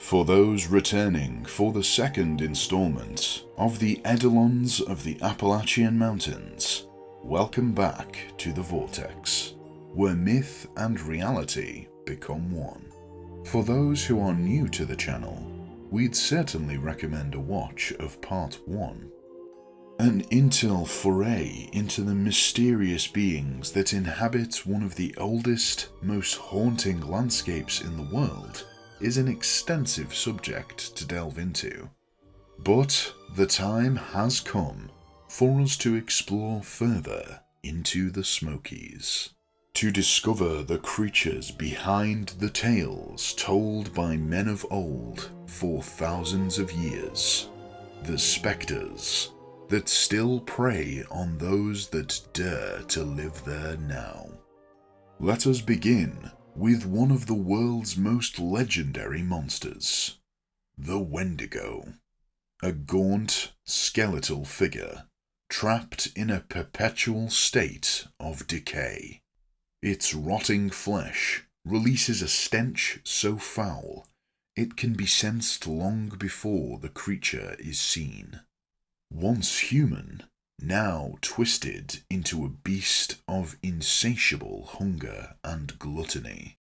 For those returning for the second installment of the Eidolons of the Appalachian Mountains, welcome back to the Vortex, where myth and reality become one. For those who are new to the channel, we'd certainly recommend a watch of part 1. An intel foray into the mysterious beings that inhabit one of the oldest, most haunting landscapes in the world is an extensive subject to delve into. But the time has come for us to explore further into the Smokies, to discover the creatures behind the tales told by men of old for thousands of years, the spectres that still prey on those that dare to live there now. Let us begin with one of the world's most legendary monsters, the Wendigo, a gaunt, skeletal figure trapped in a perpetual state of decay. Its rotting flesh releases a stench so foul it can be sensed long before the creature is seen. Once human, now twisted into a beast of insatiable hunger and gluttony,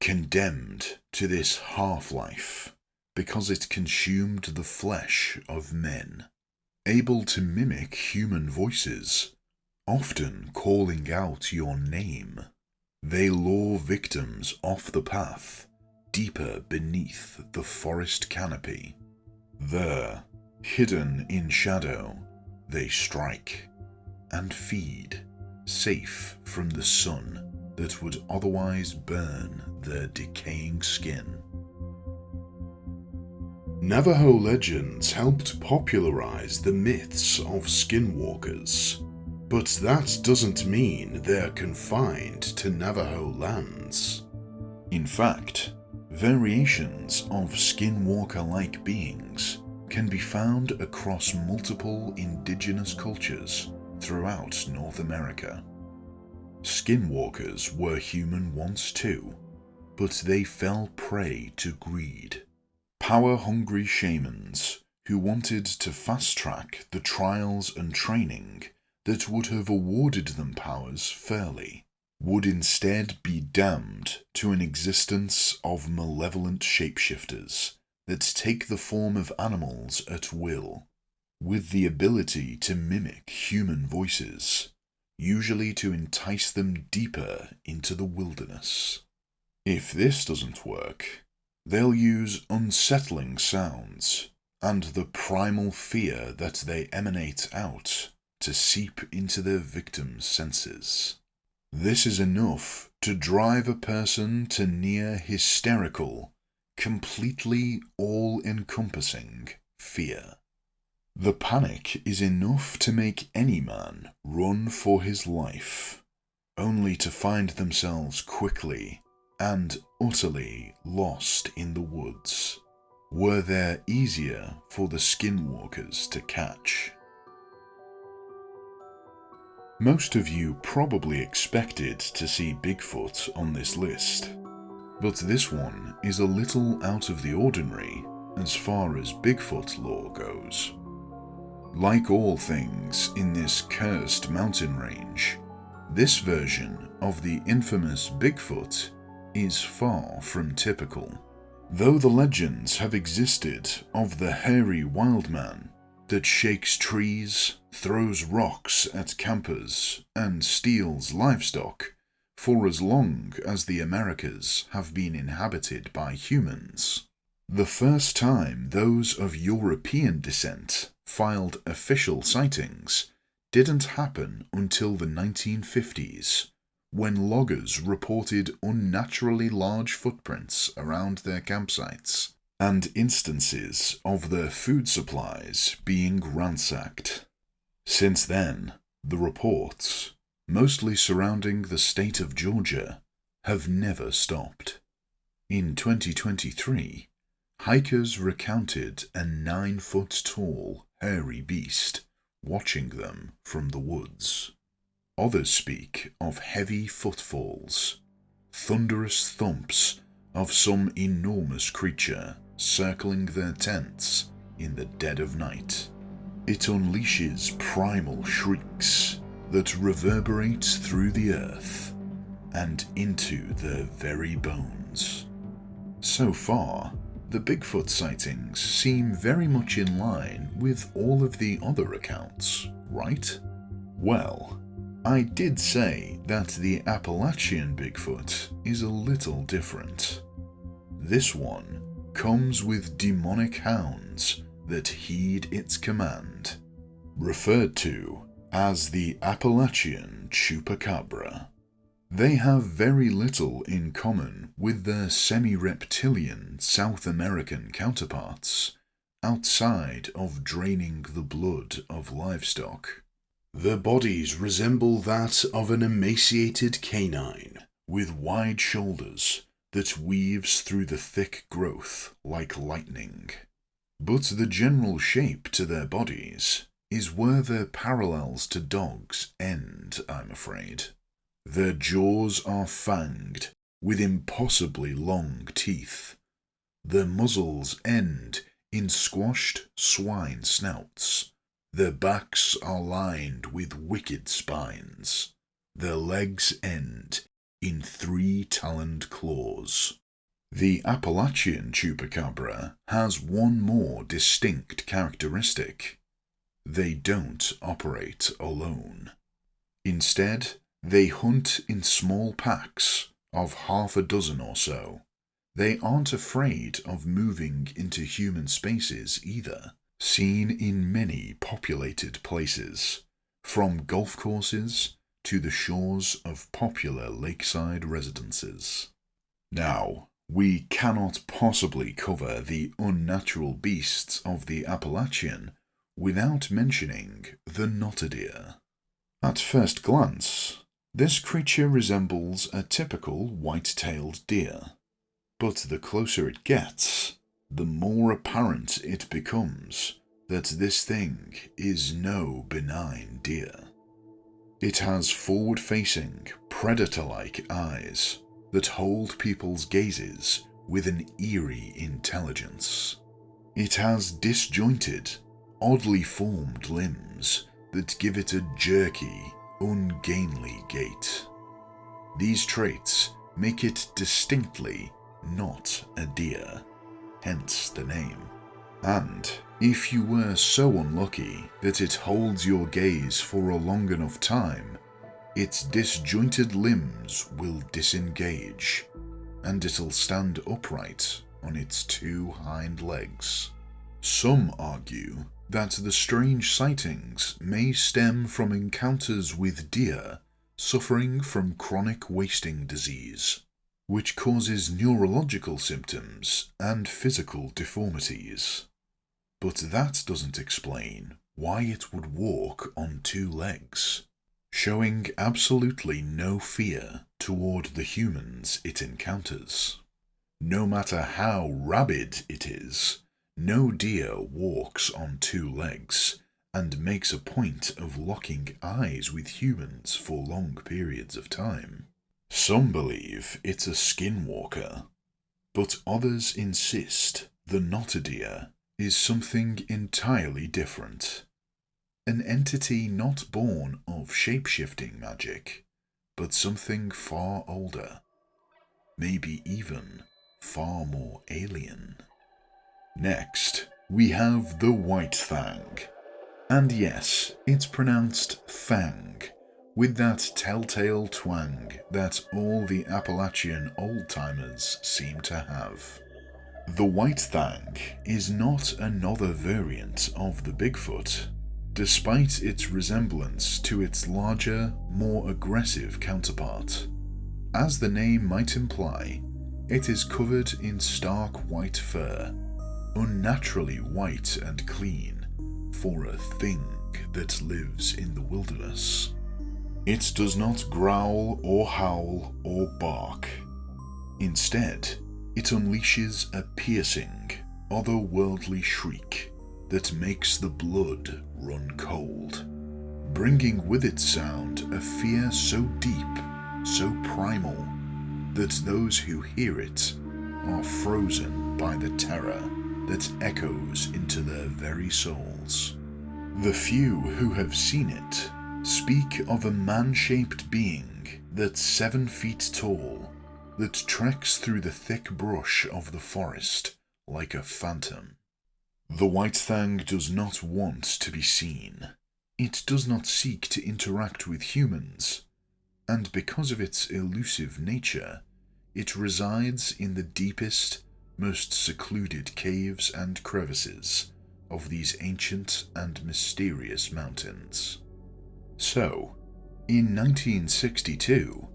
condemned to this half-life because it consumed the flesh of men, able to mimic human voices, often calling out your name. They lure victims off the path, deeper beneath the forest canopy. There, hidden in shadow, they strike and feed, safe from the sun that would otherwise burn their decaying skin. Navajo legends helped popularize the myths of skinwalkers, but that doesn't mean they're confined to Navajo lands. In fact, variations of skinwalker-like beings can be found across multiple indigenous cultures throughout North America. Skinwalkers were human once too, but they fell prey to greed. Power-hungry shamans who wanted to fast-track the trials and training that would have awarded them powers fairly would instead be damned to an existence of malevolent shapeshifters that take the form of animals at will, with the ability to mimic human voices, usually to entice them deeper into the wilderness. If this doesn't work, they'll use unsettling sounds and the primal fear that they emanate out to seep into their victims' senses. This is enough to drive a person to near hysterical, completely all-encompassing fear. The panic is enough to make any man run for his life, only to find themselves quickly and utterly lost in the woods, were they easier for the skinwalkers to catch. Most of you probably expected to see Bigfoot on this list, but this one is a little out of the ordinary as far as Bigfoot lore goes. Like all things in this cursed mountain range, this version of the infamous Bigfoot is far from typical. Though the legends have existed of the hairy wild man that shakes trees, throws rocks at campers, and steals livestock for as long as the Americas have been inhabited by humans, the first time those of European descent filed official sightings didn't happen until the 1950s, when loggers reported unnaturally large footprints around their campsites and instances of their food supplies being ransacked. Since then, the reports, mostly surrounding the state of Georgia, have never stopped. In 2023, hikers recounted a 9-foot-tall, hairy beast watching them from the woods. Others speak of heavy footfalls, thunderous thumps of some enormous creature circling their tents in the dead of night. It unleashes primal shrieks that reverberate through the earth and into their very bones. So far, the Bigfoot sightings seem very much in line with all of the other accounts, right? Well, I did say that the Appalachian Bigfoot is a little different. This one comes with demonic hounds that heed its command, referred to as the Appalachian Chupacabra. They have very little in common with their semi-reptilian South American counterparts, outside of draining the blood of livestock. Their bodies resemble that of an emaciated canine, with wide shoulders that weaves through the thick growth like lightning. But the general shape to their bodies is where their parallels to dogs end, I'm afraid. Their jaws are fanged, with impossibly long teeth. Their muzzles end in squashed swine snouts. Their backs are lined with wicked spines. Their legs end in 3 taloned claws. The Appalachian Chupacabra has one more distinct characteristic. They don't operate alone. Instead, they hunt in small packs of half a dozen or so. They aren't afraid of moving into human spaces either, seen in many populated places, from golf courses to the shores of popular lakeside residences. Now, we cannot possibly cover the unnatural beasts of the Appalachian without mentioning the Notadeer. At first glance, this creature resembles a typical white-tailed deer, but the closer it gets, the more apparent it becomes that this thing is no benign deer. It has forward-facing, predator-like eyes that hold people's gazes with an eerie intelligence. It has disjointed, oddly formed limbs that give it a jerky, ungainly gait. These traits make it distinctly not a deer, hence the name. And if you were so unlucky that it holds your gaze for a long enough time, its disjointed limbs will disengage, and it'll stand upright on its 2 hind legs. Some argue that the strange sightings may stem from encounters with deer suffering from chronic wasting disease, which causes neurological symptoms and physical deformities. But that doesn't explain why it would walk on 2 legs, showing absolutely no fear toward the humans it encounters. No matter how rabid it is, no deer walks on 2 legs and makes a point of locking eyes with humans for long periods of time. Some believe it's a skinwalker, but others insist the Notadeer is something entirely different. An entity not born of shape-shifting magic, but something far older, maybe even far more alien. Next, we have the Whitethang. And yes, it's pronounced thang, with that telltale twang that all the Appalachian old-timers seem to have. The Whitethang is not another variant of the Bigfoot, despite its resemblance to its larger, more aggressive counterpart. As the name might imply, it is covered in stark white fur, unnaturally white and clean for a thing that lives in the wilderness. It does not growl or howl or bark. Instead, it unleashes a piercing, otherworldly shriek that makes the blood run cold, bringing with its sound a fear so deep, so primal, that those who hear it are frozen by the terror that echoes into their very souls. The few who have seen it speak of a man-shaped being that's 7 feet tall, that treks through the thick brush of the forest like a phantom. The Whitethang does not want to be seen. It does not seek to interact with humans, and because of its elusive nature, it resides in the deepest, most secluded caves and crevices of these ancient and mysterious mountains. So, in 1962,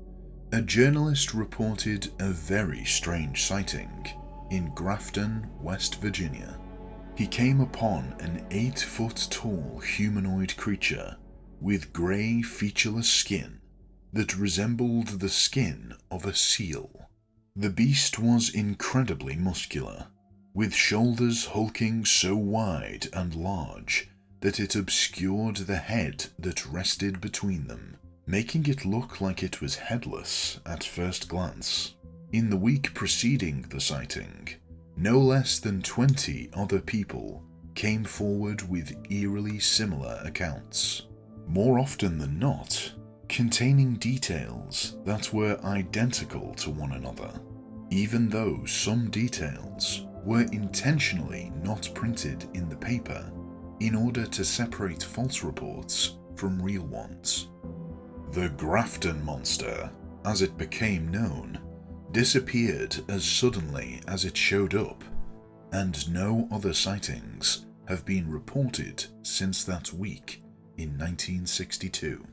a journalist reported a very strange sighting in Grafton, West Virginia. He came upon an 8-foot-tall humanoid creature with grey, featureless skin that resembled the skin of a seal. The beast was incredibly muscular, with shoulders hulking so wide and large that it obscured the head that rested between them, making it look like it was headless at first glance. In the week preceding the sighting, no less than 20 other people came forward with eerily similar accounts, more often than not containing details that were identical to one another, even though some details were intentionally not printed in the paper in order to separate false reports from real ones. The Grafton Monster, as it became known, disappeared as suddenly as it showed up, and no other sightings have been reported since that week in 1962.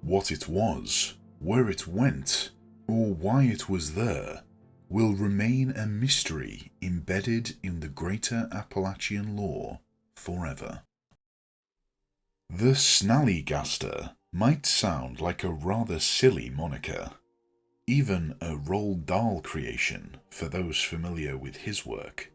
What it was, where it went, or why it was there will remain a mystery embedded in the greater Appalachian lore forever. The Snallygaster might sound like a rather silly moniker, even a Roald Dahl creation for those familiar with his work,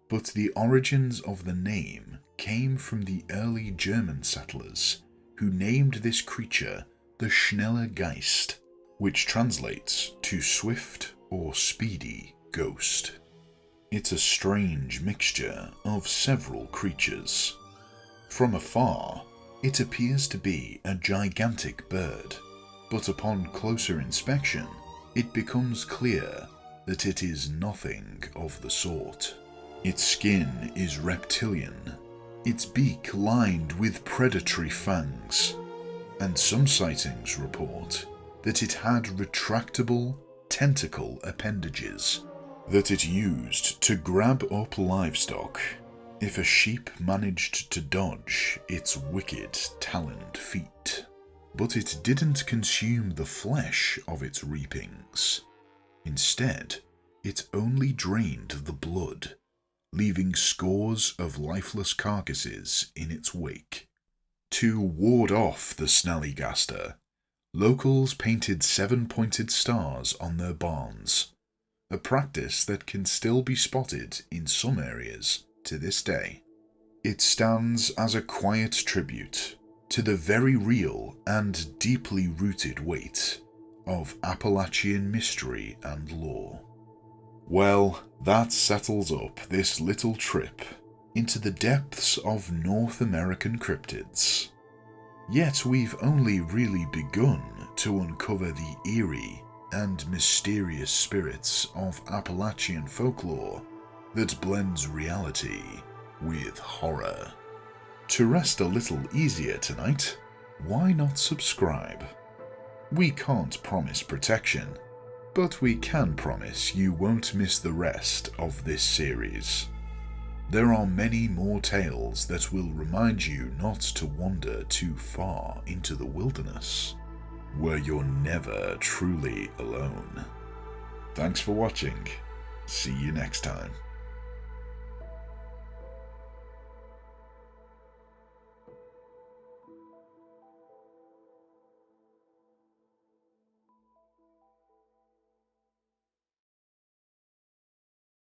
but the origins of the name came from the early German settlers who named this creature the Snallygaster, which translates to swift or speedy ghost. It's a strange mixture of several creatures. From afar, it appears to be a gigantic bird, but upon closer inspection, it becomes clear that it is nothing of the sort. Its skin is reptilian, its beak lined with predatory fangs, and some sightings report that it had retractable, tentacle appendages that it used to grab up livestock if a sheep managed to dodge its wicked, taloned feet. But it didn't consume the flesh of its reapings. Instead, it only drained the blood, leaving scores of lifeless carcasses in its wake. To ward off the Snallygaster, locals painted 7-pointed stars on their barns, a practice that can still be spotted in some areas to this day. It stands as a quiet tribute to the very real and deeply rooted weight of Appalachian mystery and lore. Well, that settles up this little trip into the depths of North American cryptids. Yet we've only really begun to uncover the eerie and mysterious spirits of Appalachian folklore that blends reality with horror. To rest a little easier tonight, why not subscribe? We can't promise protection, but we can promise you won't miss the rest of this series. There are many more tales that will remind you not to wander too far into the wilderness, where you're never truly alone. Thanks for watching. See you next time.